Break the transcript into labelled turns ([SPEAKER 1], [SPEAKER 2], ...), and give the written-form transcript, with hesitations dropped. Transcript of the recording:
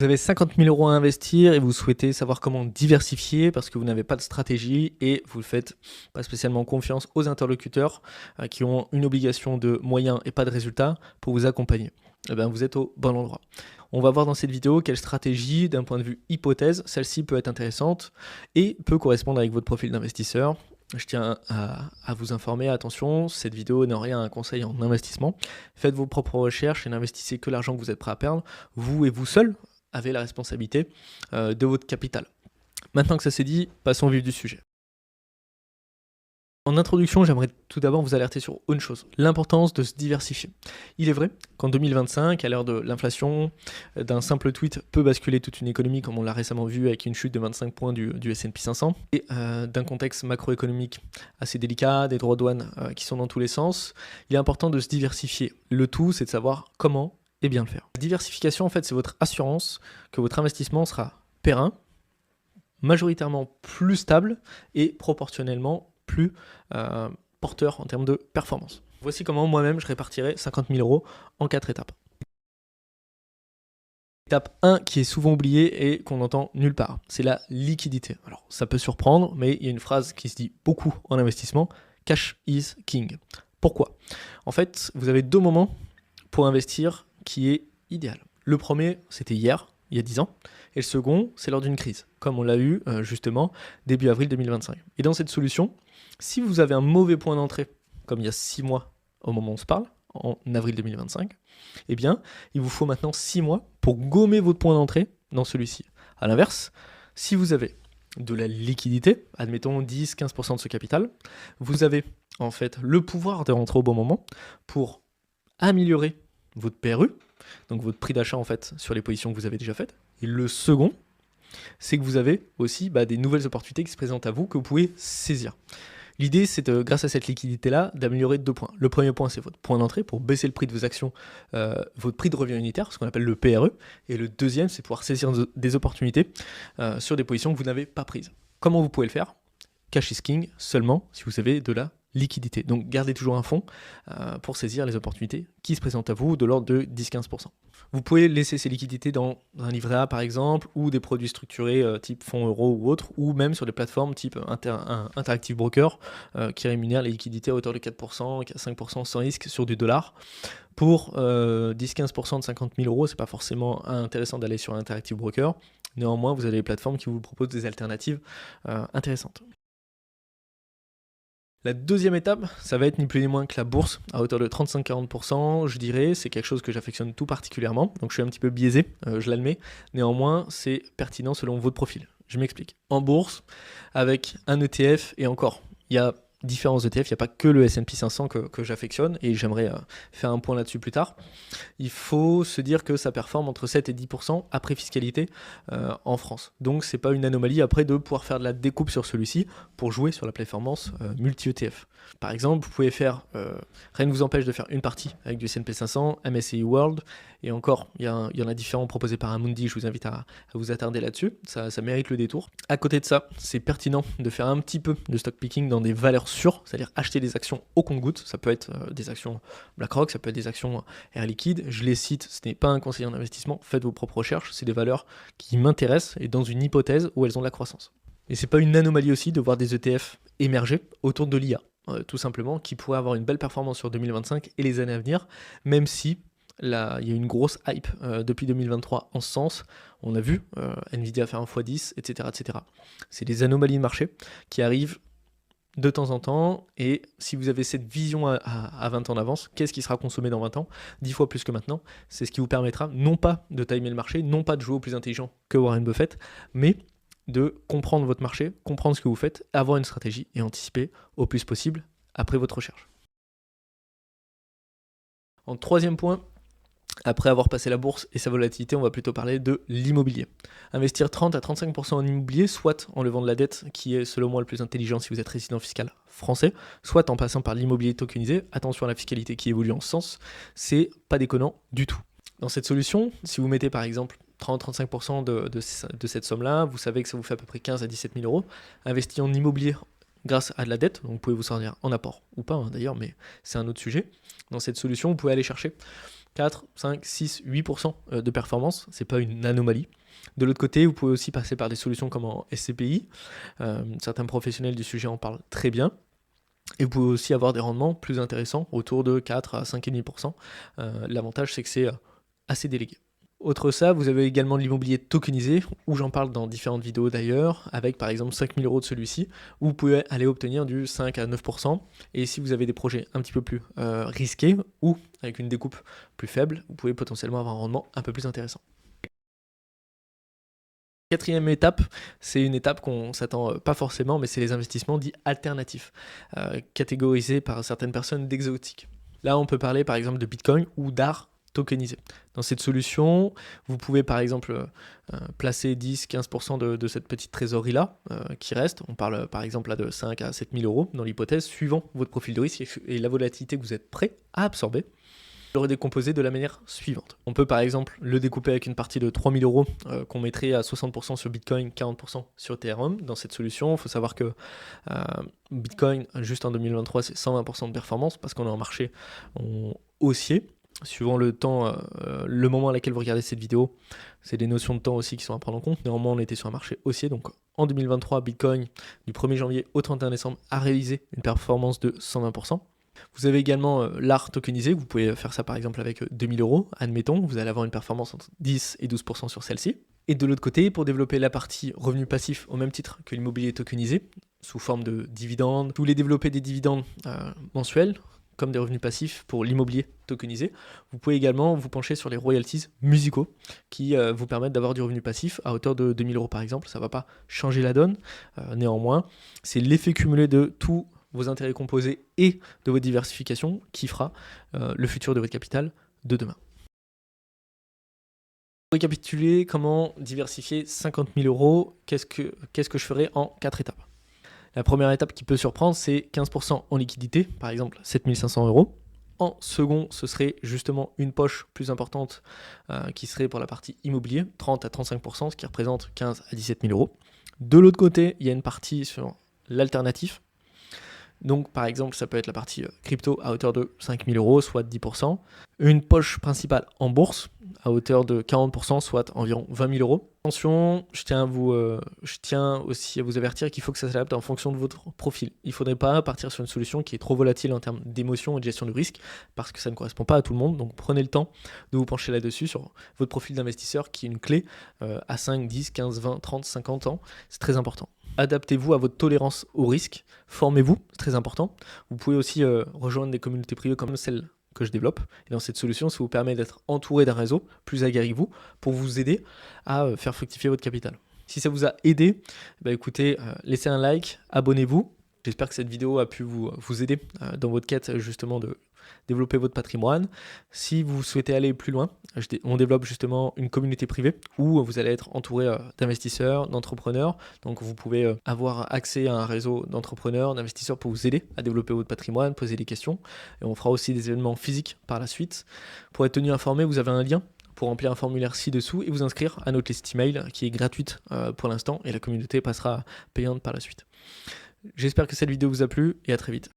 [SPEAKER 1] Vous avez 50 000 € à investir et vous souhaitez savoir comment diversifier parce que vous n'avez pas de stratégie et vous ne faites pas spécialement confiance aux interlocuteurs qui ont une obligation de moyens et pas de résultats pour vous accompagner. Eh bien, vous êtes au bon endroit. On va voir dans cette vidéo quelle stratégie, d'un point de vue hypothèse, celle-ci peut être intéressante et peut correspondre avec votre profil d'investisseur. Je tiens à vous informer, attention, cette vidéo n'est en rien un conseil en investissement. Faites vos propres recherches et n'investissez que l'argent que vous êtes prêt à perdre, vous et vous seul avez la responsabilité de votre capital. Maintenant que ça c'est dit, passons au vif du sujet. En introduction, j'aimerais tout d'abord vous alerter sur une chose, l'importance de se diversifier. Il est vrai qu'en 2025, à l'heure de l'inflation, d'un simple tweet peut basculer toute une économie, comme on l'a récemment vu avec une chute de 25 points du S&P 500, et d'un contexte macroéconomique assez délicat, des droits de douane qui sont dans tous les sens, il est important de se diversifier. Le tout, c'est de savoir comment et bien le faire. La diversification, en fait, c'est votre assurance que votre investissement sera périn, majoritairement plus stable et proportionnellement plus porteur en termes de performance. Voici comment moi-même je répartirai 50 000 € en 4 étapes. Étape 1 qui est souvent oubliée et qu'on n'entend nulle part, c'est la liquidité. Alors ça peut surprendre, mais il y a une phrase qui se dit beaucoup en investissement, cash is king. Pourquoi ? En fait, vous avez deux moments pour investir qui est idéal. Le premier, c'était hier, il y a 10 ans, et le second, c'est lors d'une crise, comme on l'a eu justement début avril 2025. Et dans cette solution, si vous avez un mauvais point d'entrée, comme il y a 6 mois au moment où on se parle, en avril 2025, eh bien, il vous faut maintenant 6 mois pour gommer votre point d'entrée dans celui-ci. A l'inverse, si vous avez de la liquidité, admettons 10-15% de ce capital, vous avez en fait le pouvoir de rentrer au bon moment pour améliorer votre PRU, donc votre prix d'achat en fait sur les positions que vous avez déjà faites. Et le second, c'est que vous avez aussi des nouvelles opportunités qui se présentent à vous que vous pouvez saisir. L'idée, c'est grâce à cette liquidité-là, d'améliorer deux points. Le premier point, c'est votre point d'entrée pour baisser le prix de vos actions, votre prix de revient unitaire, ce qu'on appelle le PRE. Et le deuxième, c'est pouvoir saisir des opportunités sur des positions que vous n'avez pas prises. Comment vous pouvez le faire ? Cash is king seulement si vous avez de la liquidité. Donc gardez toujours un fonds pour saisir les opportunités qui se présentent à vous de l'ordre de 10-15%. Vous pouvez laisser ces liquidités dans un livret A par exemple, ou des produits structurés type fonds euro ou autres, ou même sur des plateformes type Interactive Broker qui rémunèrent les liquidités à hauteur de 4%, 5% sans risque sur du dollar. Pour 10-15% de 50 000 €, c'est pas forcément intéressant d'aller sur un Interactive Broker. Néanmoins, vous avez des plateformes qui vous proposent des alternatives intéressantes. La deuxième étape, ça va être ni plus ni moins que la bourse, à hauteur de 35-40%, je dirais, c'est quelque chose que j'affectionne tout particulièrement, donc je suis un petit peu biaisé, je l'admets, néanmoins c'est pertinent selon votre profil. Je m'explique. En bourse, avec un ETF, et encore, il y a différents ETF, il n'y a pas que le S&P 500 que j'affectionne, et j'aimerais faire un point là-dessus plus tard. Il faut se dire que ça performe entre 7 et 10% après fiscalité en France. Donc c'est pas une anomalie après de pouvoir faire de la découpe sur celui-ci pour jouer sur la performance multi-ETF. Par exemple, vous pouvez faire, rien ne vous empêche de faire une partie avec du S&P 500, MSCI World, et encore, il y en a différents proposés par Amundi, je vous invite à vous attarder là-dessus, ça mérite le détour. À côté de ça, c'est pertinent de faire un petit peu de stock picking dans des valeurs sûres, c'est-à-dire acheter des actions au compte-gouttes, ça peut être des actions BlackRock, ça peut être des actions Air Liquide, je les cite, ce n'est pas un conseiller en investissement, faites vos propres recherches, c'est des valeurs qui m'intéressent et dans une hypothèse où elles ont de la croissance. Et c'est pas une anomalie aussi de voir des ETF émerger autour de l'IA, tout simplement, qui pourraient avoir une belle performance sur 2025 et les années à venir, même si là, il y a une grosse hype depuis 2023 en ce sens. On a vu Nvidia faire un x10, etc., etc. C'est des anomalies de marché qui arrivent de temps en temps, et si vous avez cette vision à 20 ans d'avance, qu'est-ce qui sera consommé dans 20 ans, 10 fois plus que maintenant, c'est ce qui vous permettra non pas de timer le marché, non pas de jouer au plus intelligent que Warren Buffett, mais de comprendre votre marché, comprendre ce que vous faites, avoir une stratégie et anticiper au plus possible après votre recherche. En troisième point, après avoir passé la bourse et sa volatilité, on va plutôt parler de l'immobilier. Investir 30 à 35% en immobilier, soit en levant de la dette, qui est selon moi le plus intelligent si vous êtes résident fiscal français, soit en passant par l'immobilier tokenisé. Attention à la fiscalité qui évolue en ce sens, c'est pas déconnant du tout. Dans cette solution, si vous mettez par exemple 30-35% de cette somme-là, vous savez que ça vous fait à peu près 15 à 17 000 €, investi en immobilier grâce à de la dette, donc vous pouvez vous sortir en apport ou pas d'ailleurs, mais c'est un autre sujet. Dans cette solution, vous pouvez aller chercher 4, 5, 6, 8% de performance, c'est pas une anomalie. De l'autre côté, vous pouvez aussi passer par des solutions comme en SCPI. Certains professionnels du sujet en parlent très bien. Et vous pouvez aussi avoir des rendements plus intéressants, autour de 4 à 5,5%. L'avantage, c'est que c'est assez délégué. Autre ça, vous avez également l'immobilier tokenisé, où j'en parle dans différentes vidéos d'ailleurs, avec par exemple 5 000 € de celui-ci, où vous pouvez aller obtenir du 5 à 9%. Et si vous avez des projets un petit peu plus risqués, ou avec une découpe plus faible, vous pouvez potentiellement avoir un rendement un peu plus intéressant. Quatrième étape, c'est une étape qu'on s'attend pas forcément, mais c'est les investissements dits alternatifs, catégorisés par certaines personnes d'exotiques. Là, on peut parler par exemple de Bitcoin ou d'art tokenisé. Dans cette solution, vous pouvez par exemple placer 10-15% de cette petite trésorerie-là qui reste. On parle par exemple là de 5 à 7 000 € dans l'hypothèse, suivant votre profil de risque et la volatilité que vous êtes prêt à absorber. Le redécomposer de la manière suivante. On peut par exemple le découper avec une partie de 3 000 € qu'on mettrait à 60% sur Bitcoin, 40% sur Ethereum. Dans cette solution, il faut savoir que Bitcoin, juste en 2023, c'est 120% de performance parce qu'on est en marché haussier. Suivant le temps, le moment à laquelle vous regardez cette vidéo, c'est des notions de temps aussi qui sont à prendre en compte. Néanmoins, on était sur un marché haussier. Donc en 2023, Bitcoin, du 1er janvier au 31 décembre, a réalisé une performance de 120%. Vous avez également l'art tokenisé, vous pouvez faire ça par exemple avec 2 000 €, admettons, vous allez avoir une performance entre 10 et 12% sur celle-ci. Et de l'autre côté, pour développer la partie revenu passif au même titre que l'immobilier tokenisé, sous forme de dividendes, vous voulez développer des dividendes mensuels, comme des revenus passifs pour l'immobilier tokenisé, vous pouvez également vous pencher sur les royalties musicaux qui vous permettent d'avoir du revenu passif à hauteur de 2 000 € par exemple. Ça ne va pas changer la donne, néanmoins, c'est l'effet cumulé de tout vos intérêts composés et de votre diversification qui fera le futur de votre capital de demain. Pour récapituler, comment diversifier 50 000 €, qu'est-ce que je ferai en 4 étapes. La première étape qui peut surprendre, c'est 15% en liquidité, par exemple 7 500 €. En second, ce serait justement une poche plus importante qui serait pour la partie immobilier, 30 à 35%, ce qui représente 15 à 17 000 €. De l'autre côté, il y a une partie sur l'alternatif. Donc par exemple, ça peut être la partie crypto à hauteur de 5 000 €, soit 10%. Une poche principale en bourse à hauteur de 40%, soit environ 20 000 €. Attention, je tiens aussi à vous avertir qu'il faut que ça s'adapte en fonction de votre profil. Il ne faudrait pas partir sur une solution qui est trop volatile en termes d'émotion et de gestion du risque, parce que ça ne correspond pas à tout le monde. Donc prenez le temps de vous pencher là-dessus, sur votre profil d'investisseur, qui est une clé à 5, 10, 15, 20, 30, 50 ans. C'est très important. Adaptez-vous à votre tolérance au risque, formez-vous, c'est très important. Vous pouvez aussi rejoindre des communautés privées comme celle que je développe. Et dans cette solution, ça vous permet d'être entouré d'un réseau plus aguerri que vous pour vous aider à faire fructifier votre capital. Si ça vous a aidé, écoutez, laissez un like, abonnez-vous. J'espère que cette vidéo a pu vous aider dans votre quête justement de développer votre patrimoine. Si vous souhaitez aller plus loin, on développe justement une communauté privée où vous allez être entouré d'investisseurs, d'entrepreneurs. Donc vous pouvez avoir accès à un réseau d'entrepreneurs, d'investisseurs pour vous aider à développer votre patrimoine, poser des questions. Et on fera aussi des événements physiques par la suite. Pour être tenu informé, vous avez un lien pour remplir un formulaire ci-dessous et vous inscrire à notre liste email qui est gratuite pour l'instant et la communauté passera payante par la suite. J'espère que cette vidéo vous a plu et à très vite.